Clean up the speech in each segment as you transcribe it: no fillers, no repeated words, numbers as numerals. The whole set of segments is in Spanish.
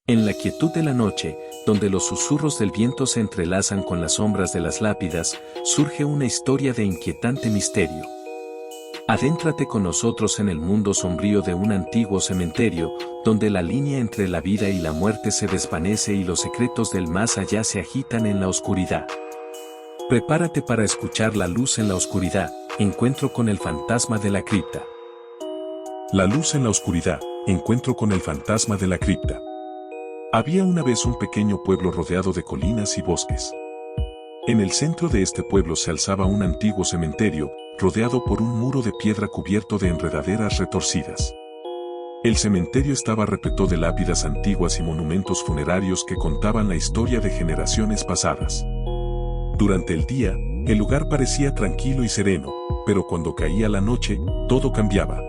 En la quietud de la noche, donde los susurros del viento se entrelazan con las sombras de las lápidas, surge una historia de inquietante misterio. Adéntrate con nosotros en el mundo sombrío de un antiguo cementerio, donde la línea entre la vida y la muerte se desvanece y los secretos del más allá se agitan en la oscuridad. Prepárate para escuchar La luz en la oscuridad, encuentro con el fantasma de la cripta. La luz en la oscuridad, encuentro con el fantasma de la cripta. Había una vez un pequeño pueblo rodeado de colinas y bosques. En el centro de este pueblo se alzaba un antiguo cementerio, rodeado por un muro de piedra cubierto de enredaderas retorcidas. El cementerio estaba repleto de lápidas antiguas y monumentos funerarios que contaban la historia de generaciones pasadas. Durante el día, el lugar parecía tranquilo y sereno, pero cuando caía la noche, todo cambiaba.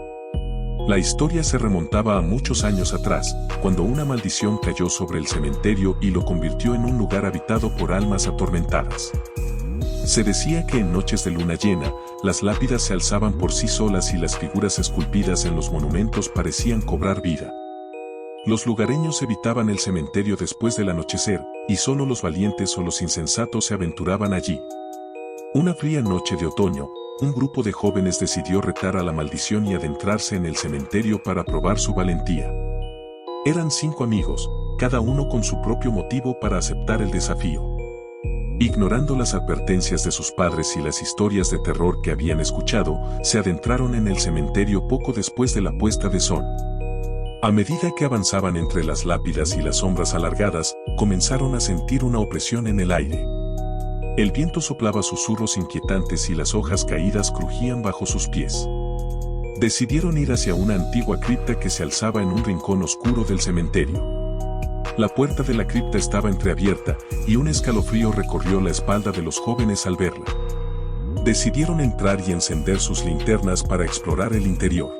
La historia se remontaba a muchos años atrás, cuando una maldición cayó sobre el cementerio y lo convirtió en un lugar habitado por almas atormentadas. Se decía que en noches de luna llena, las lápidas se alzaban por sí solas y las figuras esculpidas en los monumentos parecían cobrar vida. Los lugareños evitaban el cementerio después del anochecer, y solo los valientes o los insensatos se aventuraban allí. Una fría noche de otoño, un grupo de jóvenes decidió retar a la maldición y adentrarse en el cementerio para probar su valentía. Eran 5 amigos, cada uno con su propio motivo para aceptar el desafío. Ignorando las advertencias de sus padres y las historias de terror que habían escuchado, se adentraron en el cementerio poco después de la puesta de sol. A medida que avanzaban entre las lápidas y las sombras alargadas, comenzaron a sentir una opresión en el aire. El viento soplaba susurros inquietantes y las hojas caídas crujían bajo sus pies. Decidieron ir hacia una antigua cripta que se alzaba en un rincón oscuro del cementerio. La puerta de la cripta estaba entreabierta, y un escalofrío recorrió la espalda de los jóvenes al verla. Decidieron entrar y encender sus linternas para explorar el interior.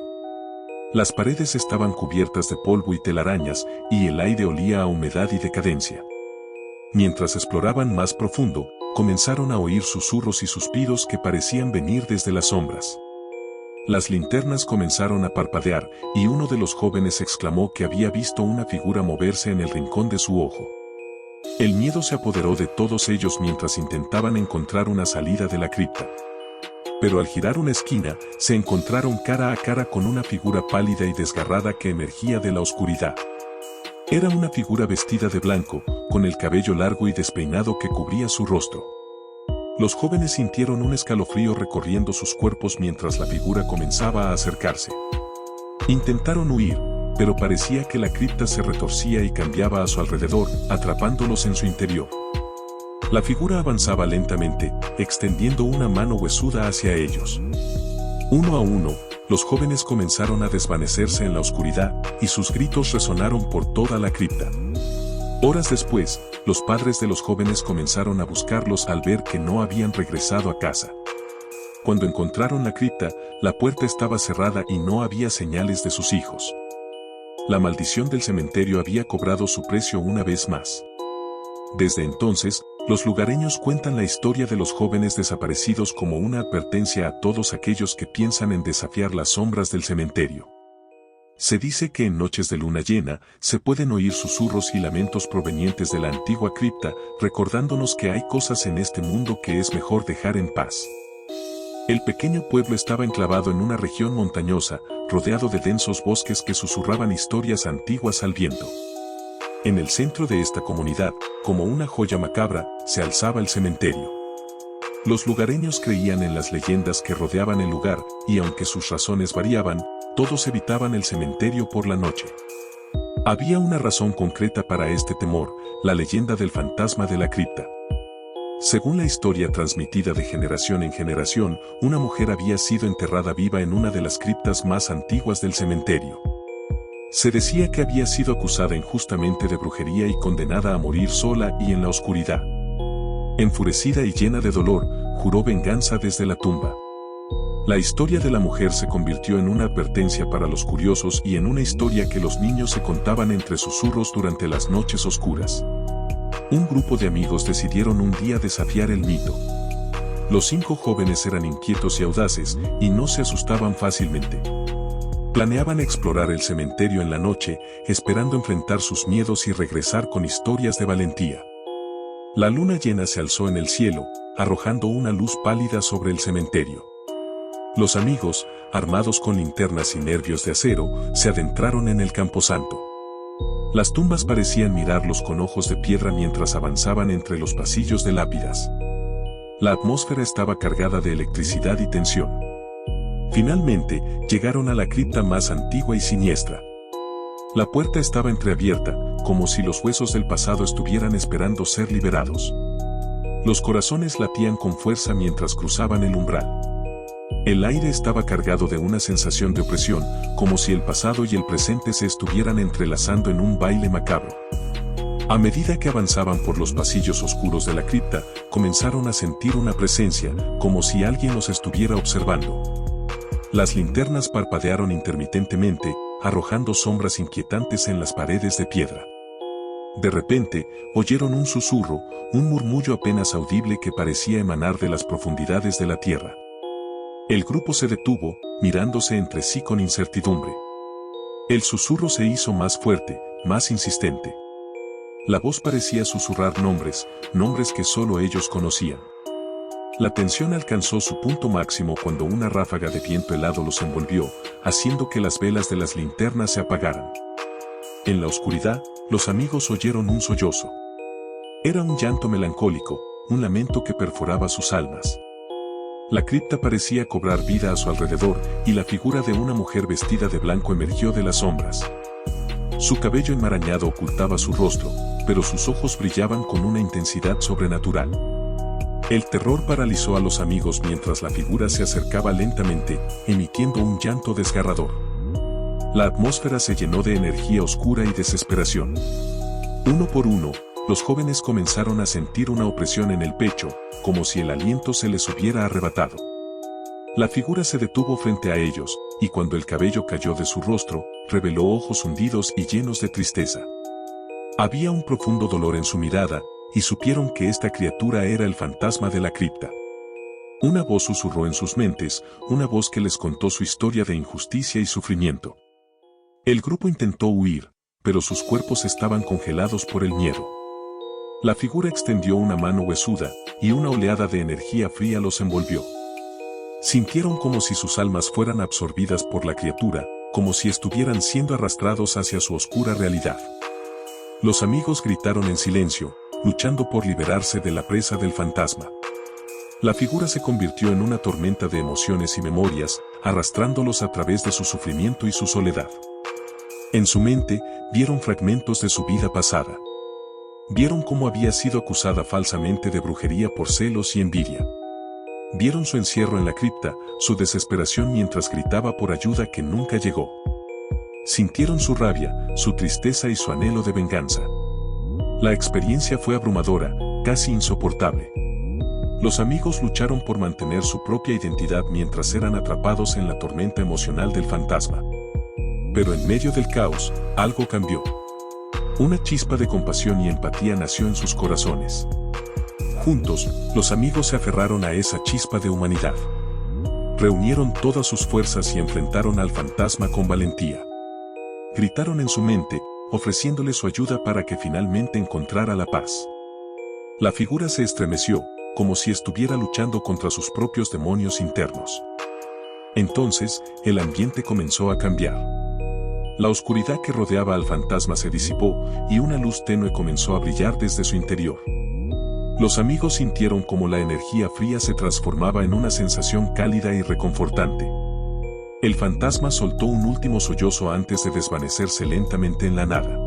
Las paredes estaban cubiertas de polvo y telarañas, y el aire olía a humedad y decadencia. Mientras exploraban más profundo, comenzaron a oír susurros y suspiros que parecían venir desde las sombras. Las linternas comenzaron a parpadear, y uno de los jóvenes exclamó que había visto una figura moverse en el rincón de su ojo. El miedo se apoderó de todos ellos mientras intentaban encontrar una salida de la cripta. Pero al girar una esquina, se encontraron cara a cara con una figura pálida y desgarrada que emergía de la oscuridad. Era una figura vestida de blanco, con el cabello largo y despeinado que cubría su rostro. Los jóvenes sintieron un escalofrío recorriendo sus cuerpos mientras la figura comenzaba a acercarse. Intentaron huir, pero parecía que la cripta se retorcía y cambiaba a su alrededor, atrapándolos en su interior. La figura avanzaba lentamente, extendiendo una mano huesuda hacia ellos. Uno a uno, los jóvenes comenzaron a desvanecerse en la oscuridad, y sus gritos resonaron por toda la cripta. Horas después, los padres de los jóvenes comenzaron a buscarlos al ver que no habían regresado a casa. Cuando encontraron la cripta, la puerta estaba cerrada y no había señales de sus hijos. La maldición del cementerio había cobrado su precio una vez más. Desde entonces, los lugareños cuentan la historia de los jóvenes desaparecidos como una advertencia a todos aquellos que piensan en desafiar las sombras del cementerio. Se dice que en noches de luna llena, se pueden oír susurros y lamentos provenientes de la antigua cripta, recordándonos que hay cosas en este mundo que es mejor dejar en paz. El pequeño pueblo estaba enclavado en una región montañosa, rodeado de densos bosques que susurraban historias antiguas al viento. En el centro de esta comunidad, como una joya macabra, se alzaba el cementerio. Los lugareños creían en las leyendas que rodeaban el lugar, y aunque sus razones variaban, todos evitaban el cementerio por la noche. Había una razón concreta para este temor, la leyenda del fantasma de la cripta. Según la historia transmitida de generación en generación, una mujer había sido enterrada viva en una de las criptas más antiguas del cementerio. Se decía que había sido acusada injustamente de brujería y condenada a morir sola y en la oscuridad. Enfurecida y llena de dolor, juró venganza desde la tumba. La historia de la mujer se convirtió en una advertencia para los curiosos y en una historia que los niños se contaban entre susurros durante las noches oscuras. Un grupo de amigos decidieron un día desafiar el mito. Los 5 jóvenes eran inquietos y audaces, y no se asustaban fácilmente. Planeaban explorar el cementerio en la noche, esperando enfrentar sus miedos y regresar con historias de valentía. La luna llena se alzó en el cielo, arrojando una luz pálida sobre el cementerio. Los amigos, armados con linternas y nervios de acero, se adentraron en el camposanto. Las tumbas parecían mirarlos con ojos de piedra mientras avanzaban entre los pasillos de lápidas. La atmósfera estaba cargada de electricidad y tensión. Finalmente, llegaron a la cripta más antigua y siniestra. La puerta estaba entreabierta, como si los huesos del pasado estuvieran esperando ser liberados. Los corazones latían con fuerza mientras cruzaban el umbral. El aire estaba cargado de una sensación de opresión, como si el pasado y el presente se estuvieran entrelazando en un baile macabro. A medida que avanzaban por los pasillos oscuros de la cripta, comenzaron a sentir una presencia, como si alguien los estuviera observando. Las linternas parpadearon intermitentemente, arrojando sombras inquietantes en las paredes de piedra. De repente, oyeron un susurro, un murmullo apenas audible que parecía emanar de las profundidades de la tierra. El grupo se detuvo, mirándose entre sí con incertidumbre. El susurro se hizo más fuerte, más insistente. La voz parecía susurrar nombres, nombres que solo ellos conocían. La tensión alcanzó su punto máximo cuando una ráfaga de viento helado los envolvió, haciendo que las velas de las linternas se apagaran. En la oscuridad, los amigos oyeron un sollozo. Era un llanto melancólico, un lamento que perforaba sus almas. La cripta parecía cobrar vida a su alrededor, y la figura de una mujer vestida de blanco emergió de las sombras. Su cabello enmarañado ocultaba su rostro, pero sus ojos brillaban con una intensidad sobrenatural. El terror paralizó a los amigos mientras la figura se acercaba lentamente, emitiendo un llanto desgarrador. La atmósfera se llenó de energía oscura y desesperación. Uno por uno, los jóvenes comenzaron a sentir una opresión en el pecho, como si el aliento se les hubiera arrebatado. La figura se detuvo frente a ellos, y cuando el cabello cayó de su rostro, reveló ojos hundidos y llenos de tristeza. Había un profundo dolor en su mirada, y supieron que esta criatura era el fantasma de la cripta. Una voz susurró en sus mentes, una voz que les contó su historia de injusticia y sufrimiento. El grupo intentó huir, pero sus cuerpos estaban congelados por el miedo. La figura extendió una mano huesuda, y una oleada de energía fría los envolvió. Sintieron como si sus almas fueran absorbidas por la criatura, como si estuvieran siendo arrastrados hacia su oscura realidad. Los amigos gritaron en silencio, luchando por liberarse de la presa del fantasma. La figura se convirtió en una tormenta de emociones y memorias, arrastrándolos a través de su sufrimiento y su soledad. En su mente, vieron fragmentos de su vida pasada. Vieron cómo había sido acusada falsamente de brujería por celos y envidia. Vieron su encierro en la cripta, su desesperación mientras gritaba por ayuda que nunca llegó. Sintieron su rabia, su tristeza y su anhelo de venganza. La experiencia fue abrumadora, casi insoportable. Los amigos lucharon por mantener su propia identidad mientras eran atrapados en la tormenta emocional del fantasma. Pero en medio del caos, algo cambió. Una chispa de compasión y empatía nació en sus corazones. Juntos, los amigos se aferraron a esa chispa de humanidad. Reunieron todas sus fuerzas y enfrentaron al fantasma con valentía. Gritaron en su mente, ofreciéndole su ayuda para que finalmente encontrara la paz. La figura se estremeció, como si estuviera luchando contra sus propios demonios internos. Entonces, el ambiente comenzó a cambiar. La oscuridad que rodeaba al fantasma se disipó, y una luz tenue comenzó a brillar desde su interior. Los amigos sintieron como la energía fría se transformaba en una sensación cálida y reconfortante. El fantasma soltó un último sollozo antes de desvanecerse lentamente en la nada.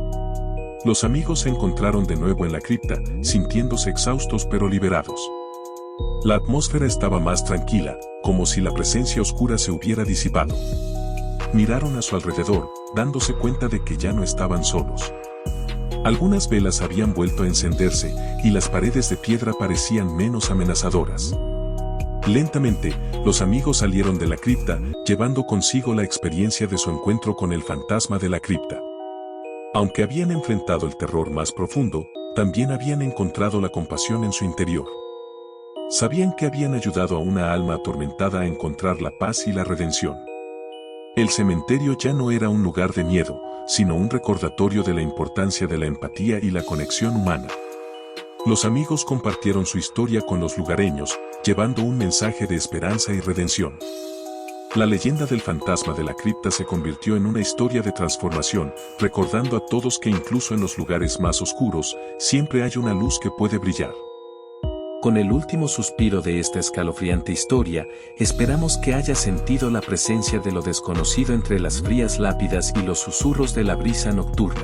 Los amigos se encontraron de nuevo en la cripta, sintiéndose exhaustos pero liberados. La atmósfera estaba más tranquila, como si la presencia oscura se hubiera disipado. Miraron a su alrededor, dándose cuenta de que ya no estaban solos. Algunas velas habían vuelto a encenderse, y las paredes de piedra parecían menos amenazadoras. Lentamente, los amigos salieron de la cripta, llevando consigo la experiencia de su encuentro con el fantasma de la cripta. Aunque habían enfrentado el terror más profundo, también habían encontrado la compasión en su interior. Sabían que habían ayudado a una alma atormentada a encontrar la paz y la redención. El cementerio ya no era un lugar de miedo, sino un recordatorio de la importancia de la empatía y la conexión humana. Los amigos compartieron su historia con los lugareños, llevando un mensaje de esperanza y redención. La leyenda del fantasma de la cripta se convirtió en una historia de transformación, recordando a todos que incluso en los lugares más oscuros, siempre hay una luz que puede brillar. Con el último suspiro de esta escalofriante historia, esperamos que hayas sentido la presencia de lo desconocido entre las frías lápidas y los susurros de la brisa nocturna.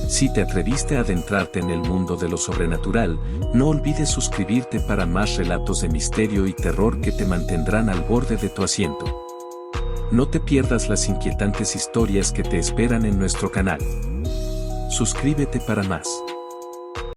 Si te atreviste a adentrarte en el mundo de lo sobrenatural, no olvides suscribirte para más relatos de misterio y terror que te mantendrán al borde de tu asiento. No te pierdas las inquietantes historias que te esperan en nuestro canal. Suscríbete para más.